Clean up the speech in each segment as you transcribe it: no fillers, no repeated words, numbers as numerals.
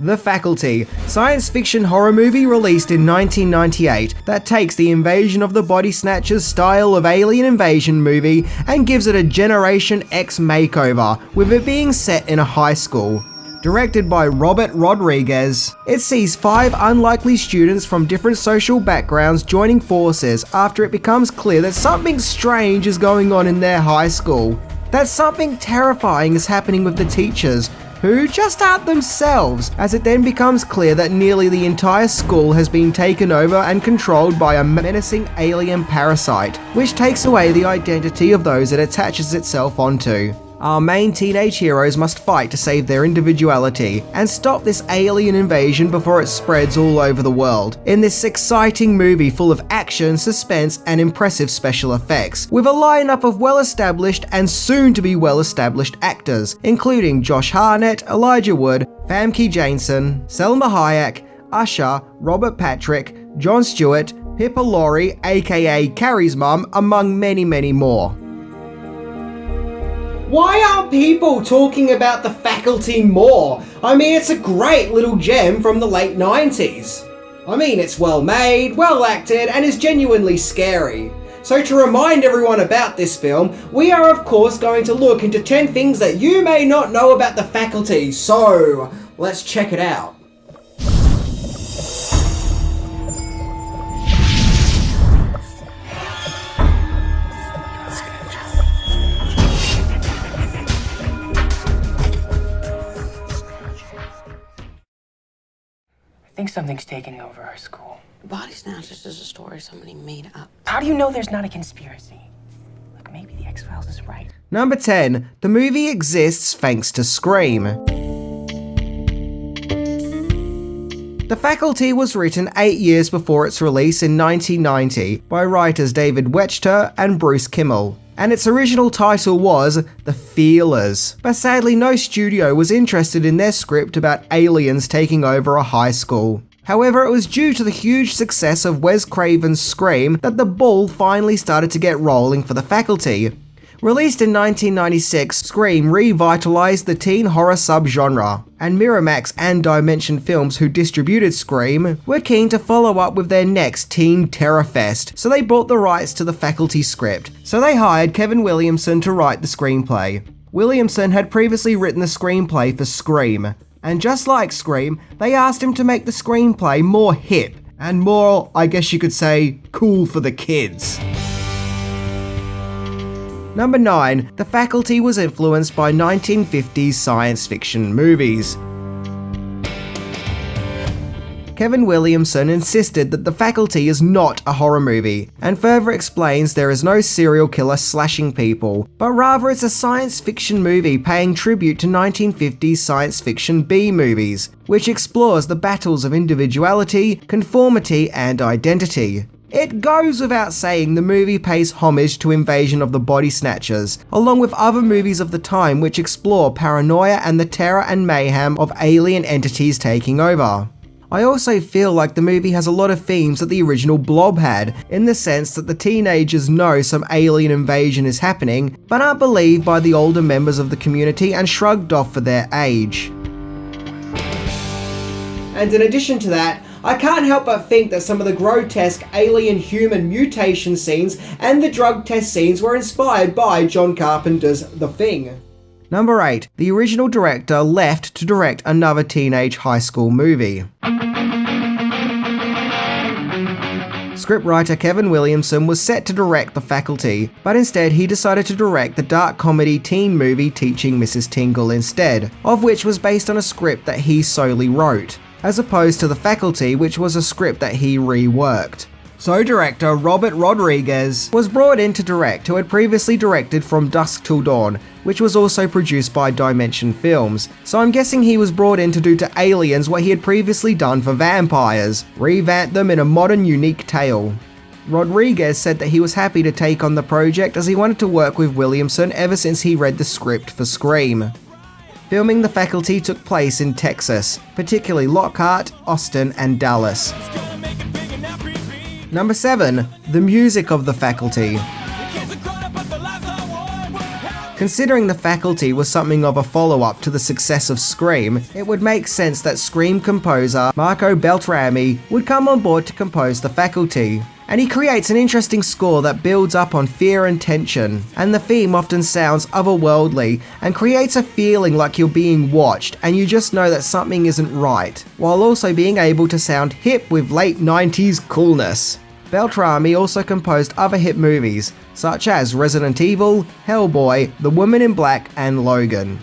TheFaculty, science fiction horror movie released in 1998 that takes the Invasion of the Body Snatchers style of alien invasion movie and gives it a Generation X makeover, with it being set in a high school. Directed by Robert Rodriguez, it sees 5 unlikely students from different social backgrounds joining forces after it becomes clear that something strange is going on in their high school. That something terrifying is happening with the teachers, who just aren't themselves, as it then becomes clear that nearly the entire school has been taken over and controlled by a menacing alien parasite, which takes away the identity of those it attaches itself onto. Our main teenage heroes must fight to save their individuality and stop this alien invasion before it spreads all over the world, in this exciting movie full of action, suspense, and impressive special effects, with a lineup of well-established and soon-to-be well-established actors, including Josh Hartnett, Elijah Wood, Famke Janssen, Selma Hayek, Usher, Robert Patrick, Jon Stewart, Pippa Laurie, aka Carrie's mum, among many, many more. Why aren't people talking about TheFaculty more? I mean, it's a great little gem from the late 90s. I mean, it's well made, well acted, and is genuinely scary. So to remind everyone about this film, we are of course going to look into 10 things that you may not know about TheFaculty, so let's check it out. I think something's taking over our school. Body Snatchers is a story somebody made up. How do you know there's not a conspiracy? Look, maybe the X-Files is right. Number 10. The movie exists thanks to Scream. TheFaculty was written 8 years before its release in 1990 by writers David Wechter and Bruce Kimmel, and its original title was The Feelers. But sadly, no studio was interested in their script about aliens taking over a high school. However, it was due to the huge success of Wes Craven's Scream that the ball finally started to get rolling for TheFaculty. Released in 1996, Scream revitalized the teen horror subgenre, and Miramax and Dimension Films, who distributed Scream, were keen to follow up with their next teen terror fest, so they bought the rights to the TheFaculty script. So they hired Kevin Williamson to write the screenplay. Williamson had previously written the screenplay for Scream, and just like Scream, they asked him to make the screenplay more hip, and more, I guess you could say, cool for the kids. Number 9. TheFaculty was influenced by 1950s science fiction movies. Kevin Williamson insisted that TheFaculty is not a horror movie, and further explains there is no serial killer slashing people, but rather it's a science fiction movie paying tribute to 1950s science fiction B-movies, which explores the battles of individuality, conformity, and identity. It goes without saying the movie pays homage to Invasion of the Body Snatchers, along with other movies of the time which explore paranoia and the terror and mayhem of alien entities taking over. I also feel like the movie has a lot of themes that the original Blob had, in the sense that the teenagers know some alien invasion is happening, but aren't believed by the older members of the community and shrugged off for their age. And in addition to that, I can't help but think that some of the grotesque alien-human mutation scenes and the drug test scenes were inspired by John Carpenter's The Thing. Number 8. The original director left to direct another teenage high school movie. Scriptwriter Kevin Williamson was set to direct TheFaculty, but instead he decided to direct the dark comedy teen movie Teaching Mrs. Tingle instead, of which was based on a script that he solely wrote, as opposed to TheFaculty, which was a script that he reworked. So director Robert Rodriguez was brought in to direct, who had previously directed From Dusk Till Dawn, which was also produced by Dimension Films, so I'm guessing he was brought in to do to aliens what he had previously done for vampires, revamp them in a modern unique tale. Rodriguez said that he was happy to take on the project as he wanted to work with Williamson ever since he read the script for Scream. Filming TheFaculty took place in Texas, particularly Lockhart, Austin, and Dallas. Number 7. The music of TheFaculty. Considering The Faculty was something of a follow-up to the success of Scream, it would make sense that Scream composer Marco Beltrami would come on board to compose The Faculty. And he creates an interesting score that builds up on fear and tension, and the theme often sounds otherworldly and creates a feeling like you're being watched and you just know that something isn't right, while also being able to sound hip with late 90s coolness. Beltrami also composed other hit movies, such as Resident Evil, Hellboy, The Woman in Black, and Logan.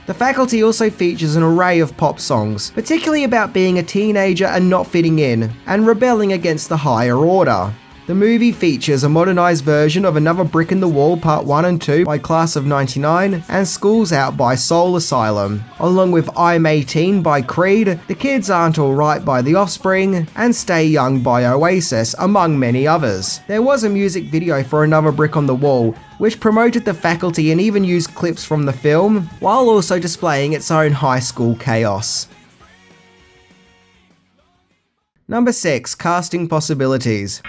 The Faculty also features an array of pop songs, particularly about being a teenager and not fitting in, and rebelling against the higher order. The movie features a modernized version of Another Brick in the Wall Part 1 and 2 by Class of 99, and School's Out by Soul Asylum, along with I'm 18 by Creed, The Kids Aren't Alright by The Offspring, and Stay Young by Oasis, among many others. There was a music video for Another Brick on the Wall, which promoted The Faculty and even used clips from the film, while also displaying its own high school chaos. Number 6. Casting possibilities.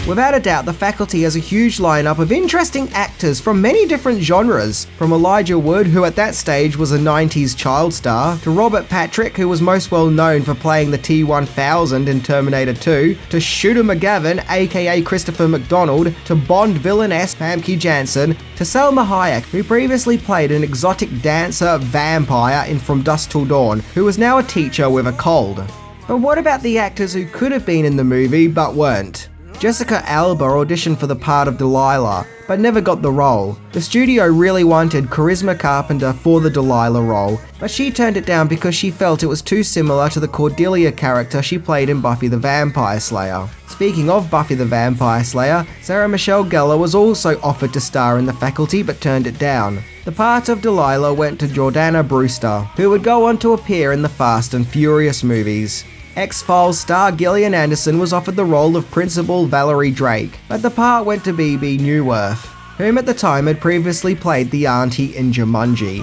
Without a doubt, The Faculty has a huge lineup of interesting actors from many different genres, from Elijah Wood, who at that stage was a 90s child star, to Robert Patrick, who was most well known for playing the T-1000 in Terminator 2, to Shooter McGavin, aka Christopher McDonald, to Bond villainess Famke Janssen, to Selma Hayek, who previously played an exotic dancer vampire in From Dusk Till Dawn, who was now a teacher with a cold. But what about the actors who could have been in the movie but weren't? Jessica Alba auditioned for the part of Delilah, but never got the role. The studio really wanted Charisma Carpenter for the Delilah role, but she turned it down because she felt it was too similar to the Cordelia character she played in Buffy the Vampire Slayer. Speaking of Buffy the Vampire Slayer, Sarah Michelle Gellar was also offered to star in The Faculty but turned it down. The part of Delilah went to Jordana Brewster, who would go on to appear in the Fast and Furious movies. X-Files star Gillian Anderson was offered the role of Principal Valerie Drake, but the part went to Bebe Neuwirth, whom at the time had previously played the auntie in Jumanji.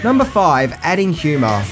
Number 5. Adding humour.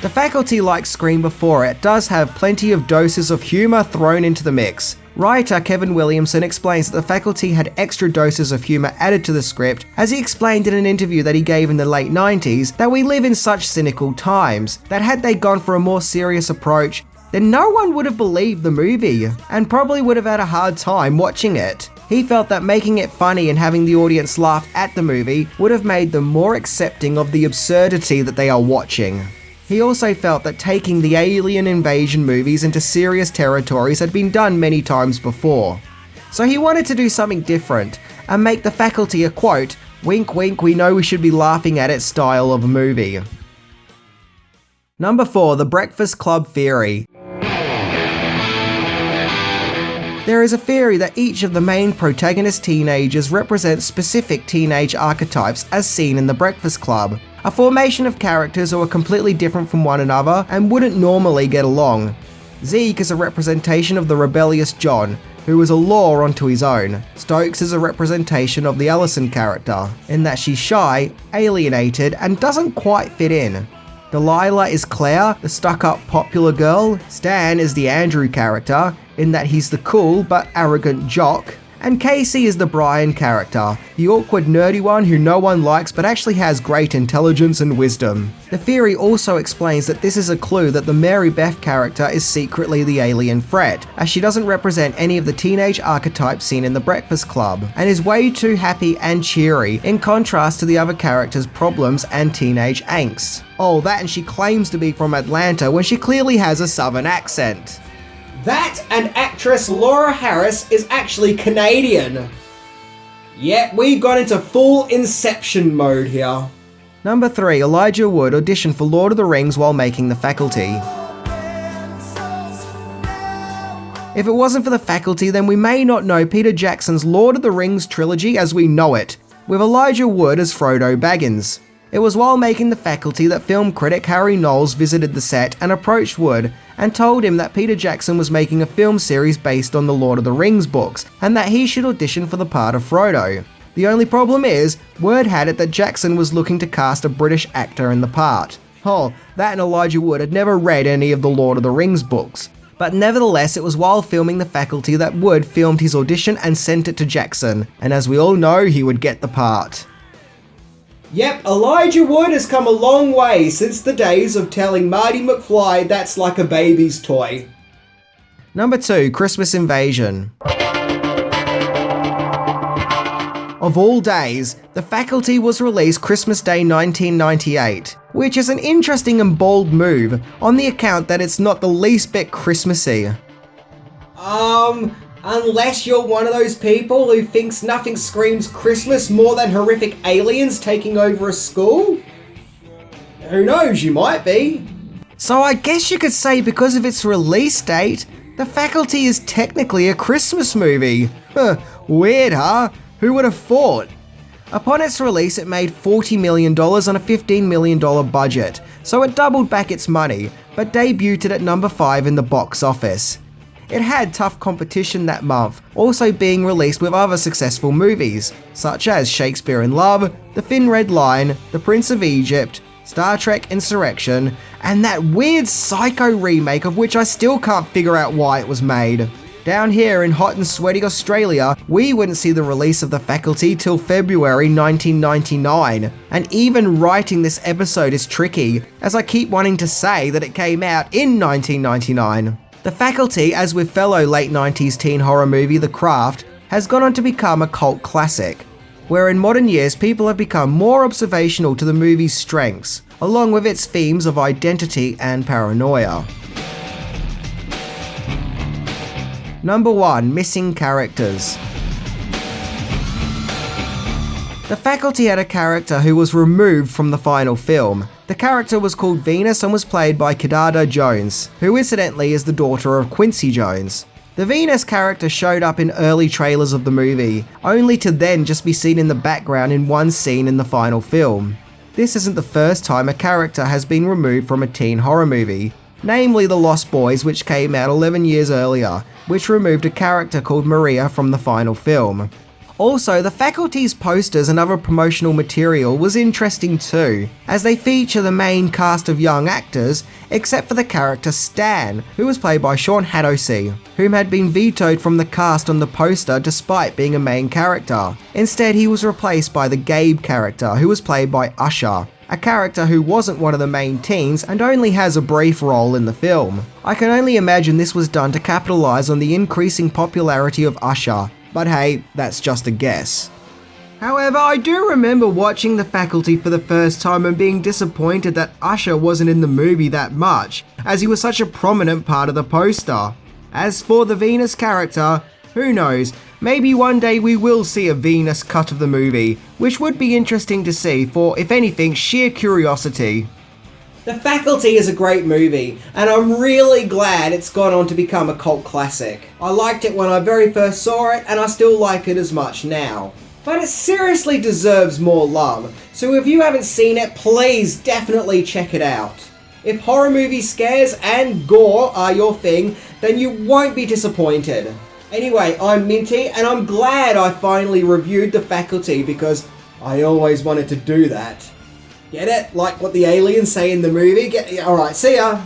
The Faculty, like Scream before it, does have plenty of doses of humour thrown into the mix. Writer Kevin Williamson explains that The Faculty had extra doses of humour added to the script, as he explained in an interview that he gave in the late 90s that we live in such cynical times, that had they gone for a more serious approach, then no one would have believed the movie, and probably would have had a hard time watching it. He felt that making it funny and having the audience laugh at the movie would have made them more accepting of the absurdity that they are watching. He also felt that taking the alien invasion movies into serious territories had been done many times before. So he wanted to do something different, and make The Faculty a quote, "wink wink, we know we should be laughing at it" style of a movie. Number 4. The Breakfast Club Theory. There is a theory that each of the main protagonist teenagers represents specific teenage archetypes as seen in The Breakfast Club, a formation of characters who are completely different from one another and wouldn't normally get along. Zeke is a representation of the rebellious John, who is a law unto his own. Stokes is a representation of the Allison character, in that she's shy, alienated, and doesn't quite fit in. Delilah is Claire, the stuck-up popular girl. Stan is the Andrew character, in that he's the cool but arrogant jock. And Casey is the Brian character, the awkward nerdy one who no one likes but actually has great intelligence and wisdom. The theory also explains that this is a clue that the Mary Beth character is secretly the alien threat, as she doesn't represent any of the teenage archetypes seen in The Breakfast Club, and is way too happy and cheery, in contrast to the other characters' problems and teenage angst. Oh, that and she claims to be from Atlanta when she clearly has a southern accent. That and actress Laura Harris is actually Canadian. Yep, we got into full Inception mode here. Number 3. Elijah Wood auditioned for Lord of the Rings while making The Faculty. If it wasn't for The Faculty, then we may not know Peter Jackson's Lord of the Rings trilogy as we know it, with Elijah Wood as Frodo Baggins. It was while making The Faculty that film critic Harry Knowles visited the set and approached Wood and told him that Peter Jackson was making a film series based on the Lord of the Rings books and that he should audition for the part of Frodo. The only problem is, word had it that Jackson was looking to cast a British actor in the part. Oh, that and Elijah Wood had never read any of the Lord of the Rings books. But nevertheless, it was while filming The Faculty that Wood filmed his audition and sent it to Jackson, and as we all know, he would get the part. Yep, Elijah Wood has come a long way since the days of telling Marty McFly that's like a baby's toy. Number 2, Christmas Invasion. Of all days, The Faculty was released Christmas Day 1998, which is an interesting and bold move on the account that it's not the least bit Christmassy. Unless you're one of those people who thinks nothing screams Christmas more than horrific aliens taking over a school? Who knows, you might be. So I guess you could say because of its release date, The Faculty is technically a Christmas movie. Weird, huh? Who would have thought? Upon its release, it made $40 million on a $15 million budget, so it doubled back its money, but debuted at number 5 in the box office. It had tough competition that month, also being released with other successful movies, such as Shakespeare in Love, The Thin Red Line, The Prince of Egypt, Star Trek Insurrection, and that weird Psycho remake of which I still can't figure out why it was made. Down here in hot and sweaty Australia, we wouldn't see the release of The Faculty till February 1999, and even writing this episode is tricky, as I keep wanting to say that it came out in 1999. The Faculty, as with fellow late 90s teen horror movie The Craft, has gone on to become a cult classic, where in modern years people have become more observational to the movie's strengths, along with its themes of identity and paranoia. Number 1, Missing Characters. The Faculty had a character who was removed from the final film. The character was called Venus and was played by Kidada Jones, who incidentally is the daughter of Quincy Jones. The Venus character showed up in early trailers of the movie, only to then just be seen in the background in one scene in the final film. This isn't the first time a character has been removed from a teen horror movie, namely The Lost Boys, which came out 11 years earlier, which removed a character called Maria from the final film. Also, The Faculty's posters and other promotional material was interesting too, as they feature the main cast of young actors, except for the character Stan, who was played by Sean Hadosey, whom had been vetoed from the cast on the poster despite being a main character. Instead, he was replaced by the Gabe character, who was played by Usher, a character who wasn't one of the main teens and only has a brief role in the film. I can only imagine this was done to capitalise on the increasing popularity of Usher, but hey, that's just a guess. However, I do remember watching The Faculty for the first time and being disappointed that Usher wasn't in the movie that much, as he was such a prominent part of the poster. As for the Venus character, who knows, maybe one day we will see a Venus cut of the movie, which would be interesting to see for, if anything, sheer curiosity. The Faculty is a great movie, and I'm really glad it's gone on to become a cult classic. I liked it when I very first saw it, and I still like it as much now. But it seriously deserves more love, so if you haven't seen it, please definitely check it out. If horror movie scares and gore are your thing, then you won't be disappointed. Anyway, I'm Minty, and I'm glad I finally reviewed The Faculty because I always wanted to do that. Get it? Like what the aliens say in the movie? Alright, see ya!